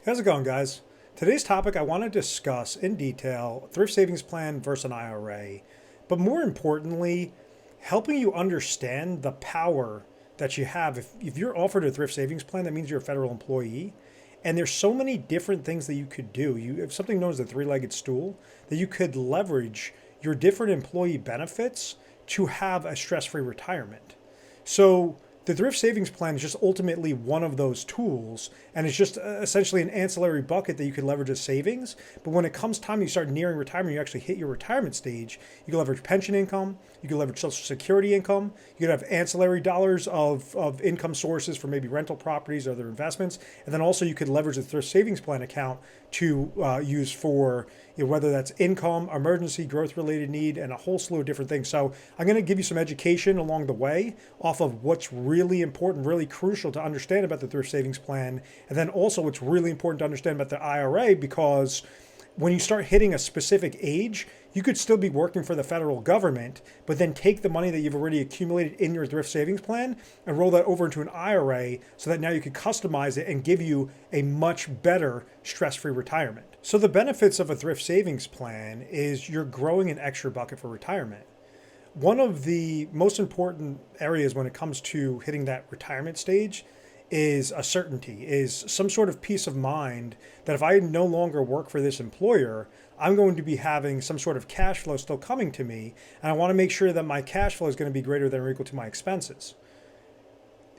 How's it going, guys? Today's topic, I want to discuss in detail thrift savings plan versus an IRA, but more importantly, helping you understand the power that you have. If you're offered a thrift savings plan, that means you're a federal employee. And there's so many different things that you could do. You have something known as the three-legged stool that you could leverage your different employee benefits to have a stress-free retirement. So the thrift savings plan is just ultimately one of those tools, and it's just essentially an ancillary bucket that you can leverage as savings. But when it comes time you start nearing retirement, you actually hit your retirement stage, you can leverage pension income, you can leverage Social Security income, you can have ancillary dollars of income sources for maybe rental properties or other investments, and then also you could leverage the thrift savings plan account to use for whether that's income, emergency, growth-related need, and a whole slew of different things. So I'm going to give you some education along the way off of what's really important, really crucial to understand about the thrift savings plan, and then also what's really important to understand about the IRA, because when you start hitting a specific age, you could still be working for the federal government, but then take the money that you've already accumulated in your thrift savings plan and roll that over into an IRA so that now you can customize it and give you a much better stress-free retirement. So the benefits of a thrift savings plan is you're growing an extra bucket for retirement. One of the most important areas when it comes to hitting that retirement stage is a certainty, is some sort of peace of mind that if I no longer work for this employer, I'm going to be having some sort of cash flow still coming to me, and I want to make sure that my cash flow is going to be greater than or equal to my expenses.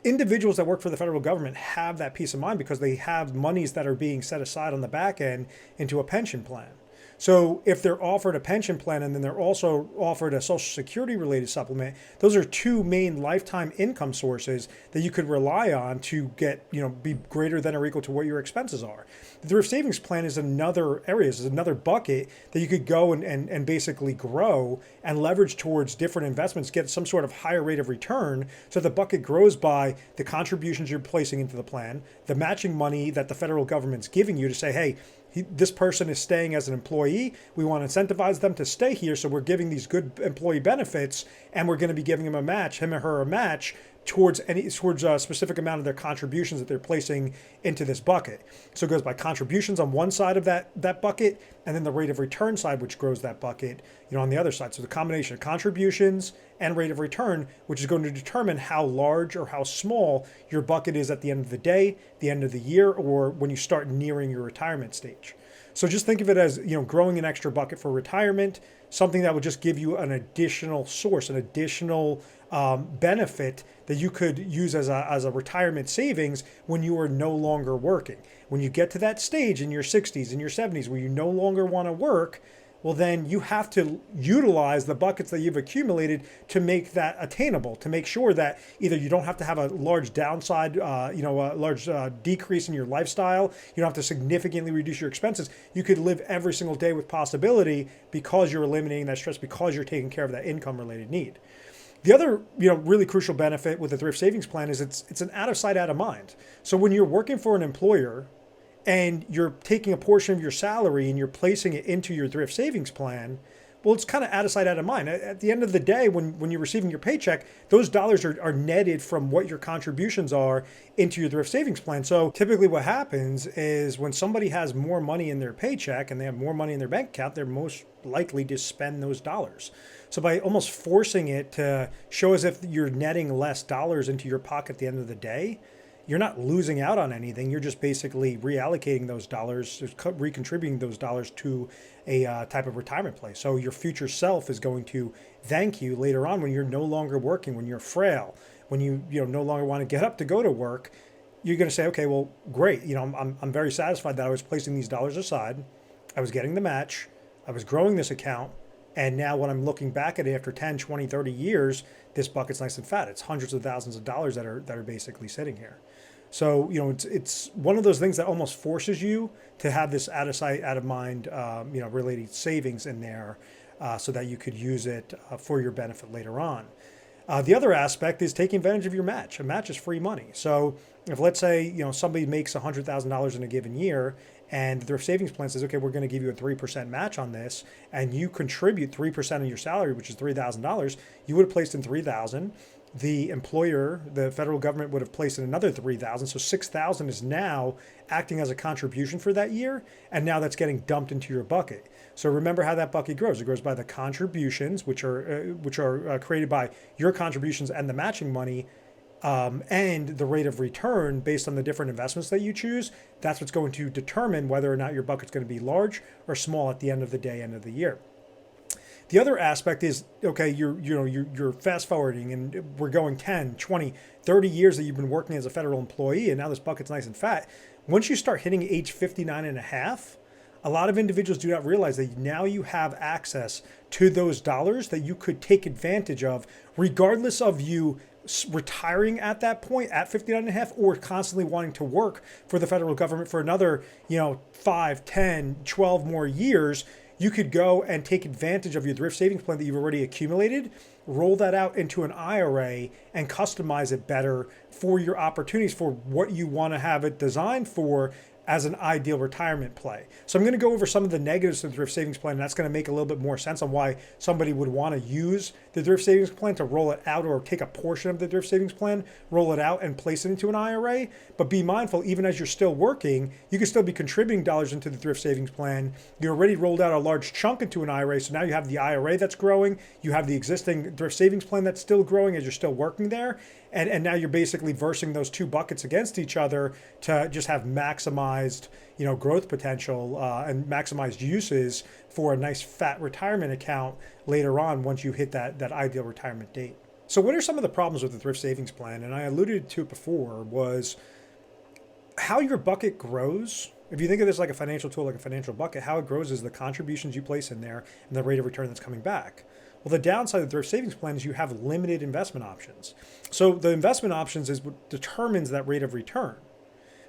Individuals that work for the federal government have that peace of mind because they have monies that are being set aside on the back end into a pension plan. So if they're offered a pension plan and then they're also offered a Social Security related supplement, those are two main lifetime income sources that you could rely on to get, be greater than or equal to what your expenses are. The thrift savings plan is another area, is another bucket that you could go and basically grow and leverage towards different investments, get some sort of higher rate of return. So the bucket grows by the contributions you're placing into the plan, the matching money that the federal government's giving you to say, hey, this person is staying as an employee. We want to incentivize them to stay here. So we're giving these good employee benefits, and we're going to be giving him or her a match towards a specific amount of their contributions that they're placing into this bucket. So it goes by contributions on one side of that bucket, and then the rate of return side, which grows that bucket, on the other side. So the combination of contributions and rate of return, which is going to determine how large or how small your bucket is at the end of the day, the end of the year, or when you start nearing your retirement stage. So just think of it as, growing an extra bucket for retirement, something that would just give you an additional source, an additional benefit that you could use as a retirement savings when you are no longer working. When you get to that stage in your 60s, in your 70s, where you no longer want to work, well, then you have to utilize the buckets that you've accumulated to make that attainable, to make sure that either you don't have to have a large downside, a large decrease in your lifestyle. You don't have to significantly reduce your expenses. You could live every single day with possibility because you're eliminating that stress, because you're taking care of that income-related need. The other, really crucial benefit with the thrift savings plan is it's an out of sight, out of mind. So when you're working for an employer and you're taking a portion of your salary and you're placing it into your thrift savings plan, well, it's kind of out of sight, out of mind. At the end of the day, when you're receiving your paycheck, those dollars are netted from what your contributions are into your thrift savings plan. So typically what happens is when somebody has more money in their paycheck and they have more money in their bank account, they're most likely to spend those dollars. So by almost forcing it to show as if you're netting less dollars into your pocket at the end of the day, you're not losing out on anything. You're just basically reallocating those dollars, recontributing those dollars to a type of retirement place. So your future self is going to thank you later on when you're no longer working, when you're frail, when you no longer want to get up to go to work. You're going to say, okay, well, great. I'm very satisfied that I was placing these dollars aside. I was getting the match. I was growing this account. And now when I'm looking back at it after 10, 20, 30 years, this bucket's nice and fat. It's hundreds of thousands of dollars that are basically sitting here. So, it's one of those things that almost forces you to have this out of sight, out of mind, related savings in there so that you could use it for your benefit later on. The other aspect is taking advantage of your match. A match is free money. So if let's say, somebody makes $100,000 in a given year and their savings plan says, okay, we're going to give you a 3% match on this, and you contribute 3% of your salary, which is $3,000, you would have placed in $3,000. the employer, the federal government would have placed in another 3,000. So 6,000 is now acting as a contribution for that year. And now that's getting dumped into your bucket. So remember how that bucket grows. It grows by the contributions, which are created by your contributions and the matching money, and the rate of return based on the different investments that you choose. That's what's going to determine whether or not your bucket's going to be large or small at the end of the day, end of the year. The other aspect is, okay, you're fast forwarding and we're going 10, 20, 30 years that you've been working as a federal employee, and now this bucket's nice and fat. Once you start hitting age 59 and a half, a lot of individuals do not realize that now you have access to those dollars that you could take advantage of, regardless of you retiring at that point at 59 and a half, or constantly wanting to work for the federal government for another, 5, 10, 12 more years. You could go and take advantage of your thrift savings plan that you've already accumulated, roll that out into an IRA and customize it better for your opportunities, for what you want to have it designed for as an ideal retirement play. So I'm going to go over some of the negatives of the thrift savings plan, and that's going to make a little bit more sense on why somebody would want to use the thrift savings plan to roll it out, or take a portion of the thrift savings plan, roll it out and place it into an IRA. But be mindful, even as you're still working, you can still be contributing dollars into the thrift savings plan. You already rolled out a large chunk into an IRA, so now you have the IRA that's growing, you have the existing thrift savings plan that's still growing as you're still working there. And now you're basically versing those two buckets against each other to just have maximized, growth potential and maximized uses for a nice fat retirement account later on once you hit that ideal retirement date. So what are some of the problems with the thrift savings plan? And I alluded to it before, was how your bucket grows. If you think of this like a financial tool, like a financial bucket, how it grows is the contributions you place in there and the rate of return that's coming back. Well, the downside of the thrift savings plan is you have limited investment options. So the investment options is what determines that rate of return.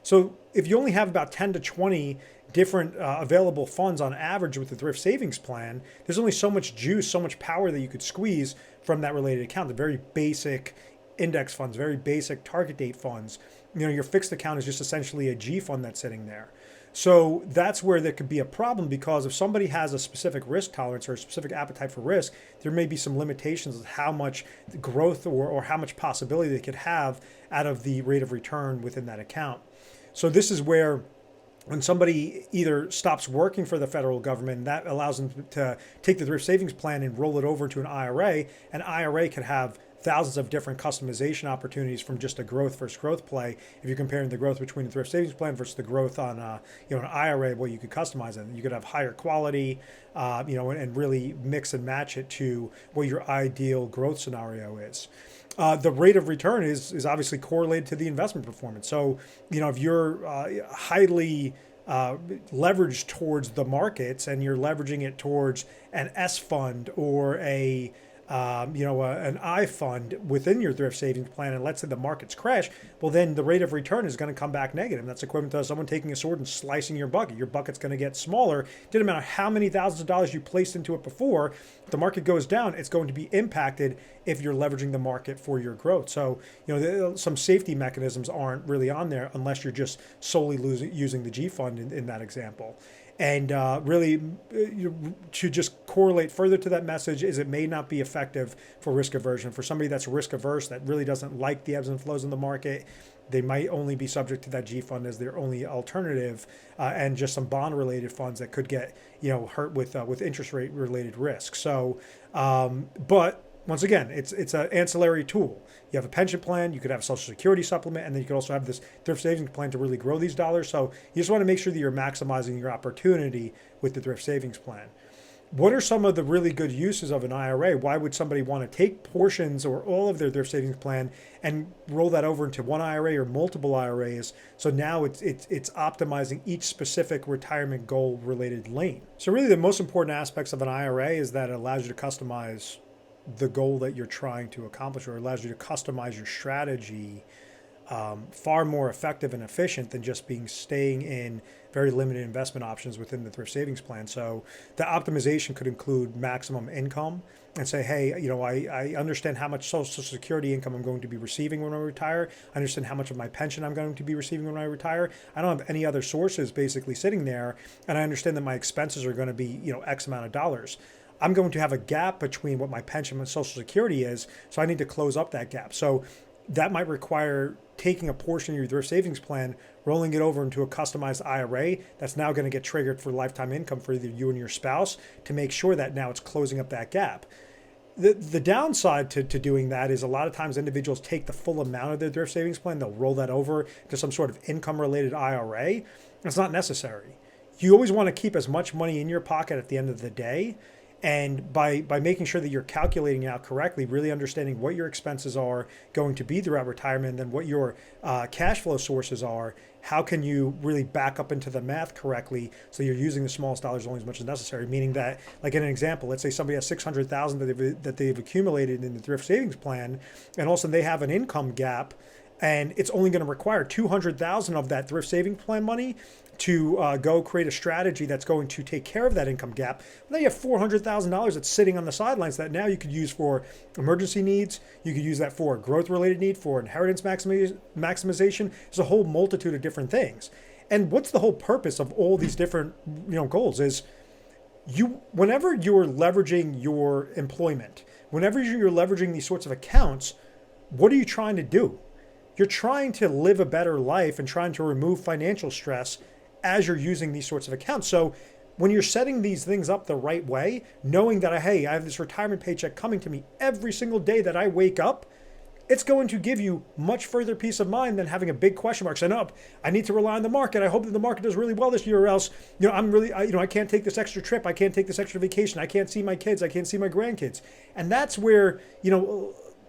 So if you only have about 10 to 20 different available funds on average with the thrift savings plan, there's only so much juice, so much power that you could squeeze from that related account. The very basic index funds, very basic target date funds. Your fixed account is just essentially a G fund that's sitting there. So that's where there could be a problem, because if somebody has a specific risk tolerance or a specific appetite for risk, there may be some limitations of how much growth or how much possibility they could have out of the rate of return within that account. So this is where, when somebody either stops working for the federal government, that allows them to take the thrift savings plan and roll it over to an IRA. An IRA could have thousands of different customization opportunities from just a growth versus growth play. If you're comparing the growth between the thrift savings plan versus the growth on an IRA, well, you could customize it. You could have higher quality, and really mix and match it to what your ideal growth scenario is. The rate of return is obviously correlated to the investment performance. So, if you're highly leveraged towards the markets and you're leveraging it towards an S fund or an I fund within your thrift savings plan, and let's say the markets crash, well, then the rate of return is going to come back negative. That's equivalent to someone taking a sword and slicing your bucket. Your bucket's going to get smaller. It didn't matter how many thousands of dollars you placed into it before. If the market goes down, it's going to be impacted if you're leveraging the market for your growth. So, some safety mechanisms aren't really on there unless you're just solely using the G fund in that example. And really, to just correlate further to that message, is it may not be effective for risk aversion. For somebody that's risk averse, that really doesn't like the ebbs and flows in the market, they might only be subject to that G fund as their only alternative, and just some bond related funds that could get hurt with interest rate related risk. So, but once again, it's an ancillary tool. You have a pension plan, you could have a Social Security supplement, and then you could also have this thrift savings plan to really grow these dollars. So you just want to make sure that you're maximizing your opportunity with the thrift savings plan. What are some of the really good uses of an IRA? Why would somebody want to take portions or all of their thrift savings plan and roll that over into one IRA or multiple IRAs? So now it's optimizing each specific retirement goal related lane. So really the most important aspects of an IRA is that it allows you to customize the goal that you're trying to accomplish, or allows you to customize your strategy far more effective and efficient than just staying in very limited investment options within the thrift savings plan. So the optimization could include maximum income and say, hey, I understand how much Social Security income I'm going to be receiving when I retire. I understand how much of my pension I'm going to be receiving when I retire. I don't have any other sources basically sitting there. And I understand that my expenses are going to be, X amount of dollars. I'm going to have a gap between what my pension and Social Security is. So I need to close up that gap. So that might require taking a portion of your thrift savings plan, rolling it over into a customized IRA that's now going to get triggered for lifetime income for either you and your spouse to make sure that now it's closing up that gap. The downside to doing that is a lot of times individuals take the full amount of their thrift savings plan, they'll roll that over to some sort of income related IRA. It's not necessary. You always want to keep as much money in your pocket at the end of the day. And by making sure that you're calculating it out correctly, really understanding what your expenses are going to be throughout retirement, and then what your cash flow sources are, how can you really back up into the math correctly so you're using the smallest dollars only as much as necessary? Meaning that, like in an example, let's say somebody has $600,000 that they've accumulated in the thrift savings plan, and also they have an income gap, and it's only going to require $200,000 of that thrift savings plan money to go create a strategy that's going to take care of that income gap. Now you have $400,000 that's sitting on the sidelines that now you could use for emergency needs. You could use that for a growth-related need, for inheritance maximization. There's a whole multitude of different things. And what's the whole purpose of all these different goals is whenever you're leveraging your employment, whenever you're leveraging these sorts of accounts, what are you trying to do? You're trying to live a better life and trying to remove financial stress as you're using these sorts of accounts. So when you're setting these things up the right way, knowing that, hey, I have this retirement paycheck coming to me every single day that I wake up, it's going to give you much further peace of mind than having a big question mark saying, I need to rely on the market. I hope that the market does really well this year, or else, I can't take this extra trip. I can't take this extra vacation. I can't see my kids. I can't see my grandkids. And that's where,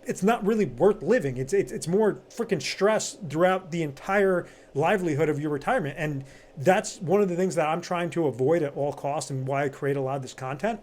it's not really worth living. It's more freaking stress throughout the entire livelihood of your retirement. And that's one of the things that I'm trying to avoid at all costs, and why I create a lot of this content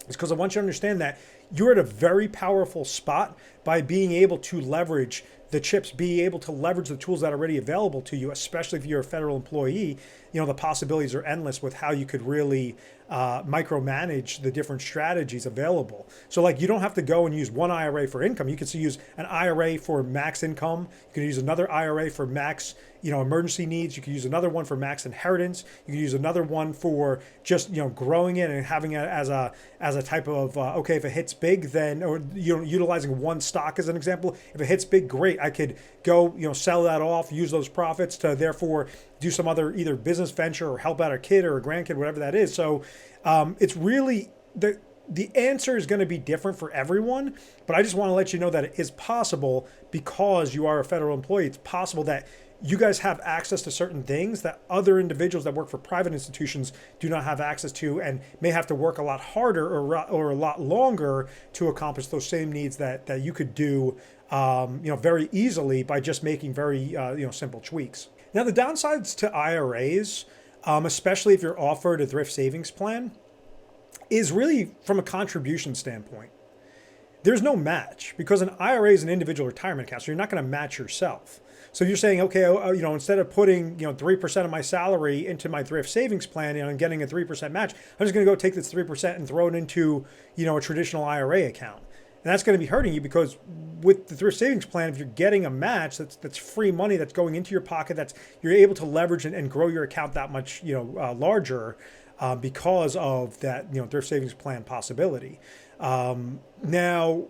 is because I want you to understand that you're at a very powerful spot by being able to leverage the chips, be able to leverage the tools that are already available to you, especially if you're a federal employee. The possibilities are endless with how you could really micromanage the different strategies available. So you don't have to go and use one IRA for income. You could use an IRA for max income. You could use another IRA for max, emergency needs. You could use another one for max inheritance. You could use another one for just, growing it and having it as a type of, if it hits big, then, or, utilizing one stock as an example. If it hits big, great. I could go, sell that off, use those profits to therefore do some other either business venture or help out a kid or a grandkid, whatever that is. So it's really, the answer is going to be different for everyone, but I just want to let you know that it is possible because you are a federal employee. It's possible that you guys have access to certain things that other individuals that work for private institutions do not have access to, and may have to work a lot harder or a lot longer to accomplish those same needs that you could do very easily by just making very simple tweaks. Now, the downsides to IRAs, especially if you're offered a thrift savings plan, is really from a contribution standpoint. There's no match because an IRA is an individual retirement account, so you're not going to match yourself. So you're saying, okay, instead of putting 3% of my salary into my thrift savings plan and getting a 3% match, I'm just going to go take this 3% and throw it into a traditional IRA account. And that's going to be hurting you because with the thrift savings plan, if you're getting a match, that's free money that's going into your pocket, you're able to leverage and grow your account that much larger because of that thrift savings plan possibility. Now,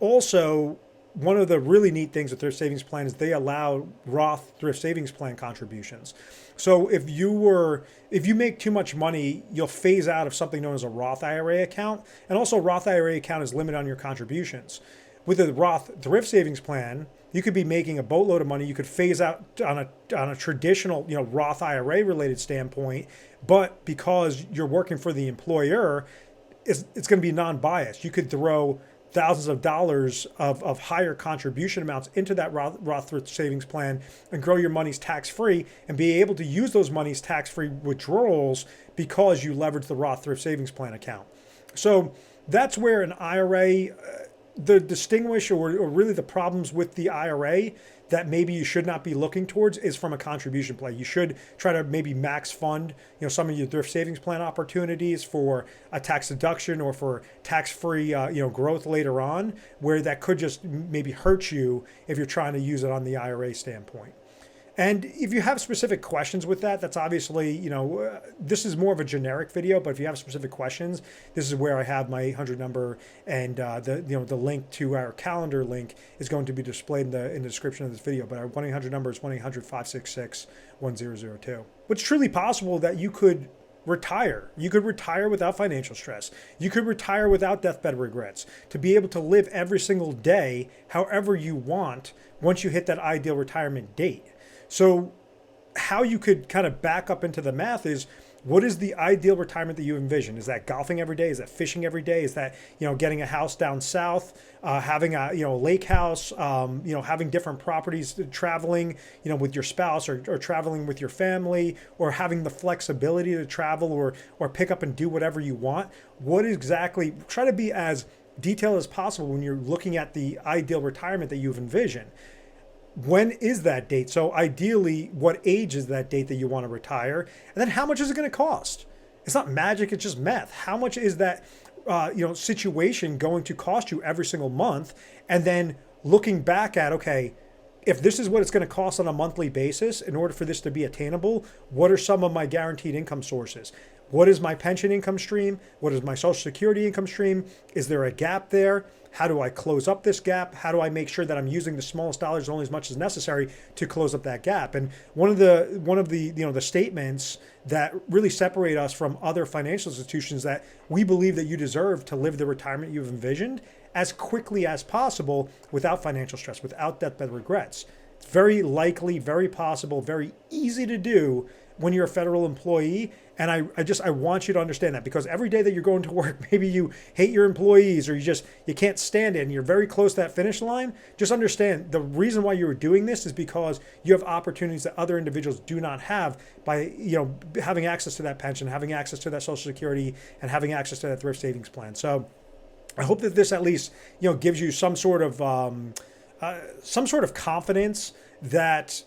also, one of the really neat things with thrift savings plan is they allow Roth thrift savings plan contributions. So if you make too much money, you'll phase out of something known as a Roth IRA account. And also Roth IRA account is limited on your contributions. With a Roth thrift savings plan, you could be making a boatload of money. You could phase out on a traditional, Roth IRA related standpoint, but because you're working for the employer, it's going to be non-biased. You could throw thousands of dollars of higher contribution amounts into that Roth thrift savings plan and grow your monies tax-free and be able to use those monies tax-free withdrawals because you leverage the Roth thrift savings plan account. So that's where an IRA, the distinguish or really the problems with the IRA that maybe you should not be looking towards is from a contribution play. You should try to maybe max fund, some of your thrift savings plan opportunities for a tax deduction or for tax-free, growth later on, where that could just maybe hurt you if you're trying to use it on the IRA standpoint. And if you have specific questions with that, that's obviously, this is more of a generic video, but if you have specific questions, this is where I have my 800 number, and the link to our calendar link is going to be displayed in the description of this video. But our 1-800 number is 1-800-566-1002. It's truly possible that you could retire. You could retire without financial stress. You could retire without deathbed regrets, to be able to live every single day however you want once you hit that ideal retirement date. So how you could kind of back up into the math is, what is the ideal retirement that you envision? Is that golfing every day? Is that fishing every day? Is that, getting a house down south, having a, lake house, having different properties, traveling, with your spouse, or traveling with your family, or having the flexibility to travel or pick up and do whatever you want? What exactly, try to be as detailed as possible when you're looking at the ideal retirement that you've envisioned. When is that date? So ideally, what age is that date that you want to retire? And then how much is it going to cost? It's not magic, it's just math. How much is that situation going to cost you every single month? And then looking back at, okay, if this is what it's going to cost on a monthly basis, in order for this to be attainable, what are some of my guaranteed income sources? What is my pension income stream? What is my Social Security income stream? Is there a gap there? How do I close up this gap? How do I make sure that I'm using the smallest dollars only as much as necessary to close up that gap? And one of the statements that really separate us from other financial institutions, that we believe that you deserve to live the retirement you've envisioned as quickly as possible, without financial stress, without deathbed regrets. It's very likely, very possible, very easy to do when you're a federal employee. And I want you to understand that, because every day that you're going to work, maybe you hate your employees, or you can't stand it, and you're very close to that finish line. Just understand, the reason why you're doing this is because you have opportunities that other individuals do not have, by having access to that pension, having access to that Social Security, and having access to that thrift savings plan. So I hope that this at least gives you some sort of confidence that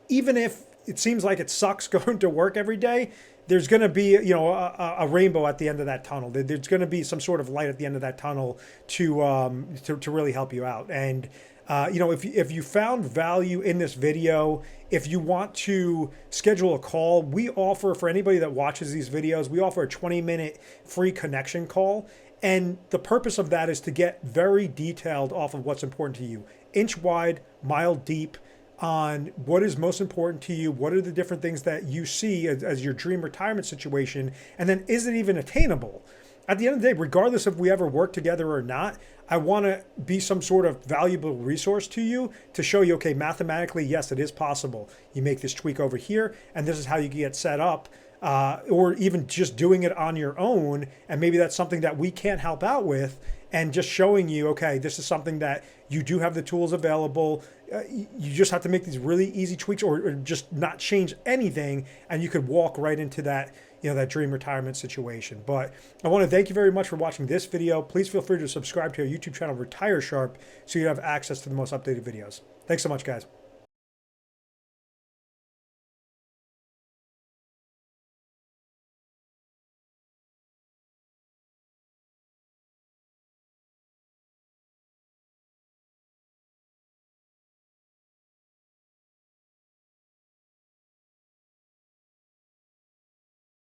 even if it seems like it sucks going to work every day, there's going to be a rainbow at the end of that tunnel. There's going to be some sort of light at the end of that tunnel to really help you out. And if you found value in this video, if you want to schedule a call, we offer, for anybody that watches these videos, we offer a 20-minute free connection call. And the purpose of that is to get very detailed off of what's important to you, inch wide, mile deep, on what is most important to you, what are the different things that you see as your dream retirement situation, and then is it even attainable? At the end of the day, regardless if we ever work together or not, I want to be some sort of valuable resource to you to show you, okay, mathematically, yes, it is possible. You make this tweak over here, and this is how you get set up. Or even just doing it on your own, and maybe that's something that we can't help out with, and just showing you, okay, this is something that you do have the tools available. You just have to make these really easy tweaks, or just not change anything, and you could walk right into that, that dream retirement situation. But I want to thank you very much for watching this video. Please feel free to subscribe to our YouTube channel, Retire Sharp, so you have access to the most updated videos. Thanks so much, guys.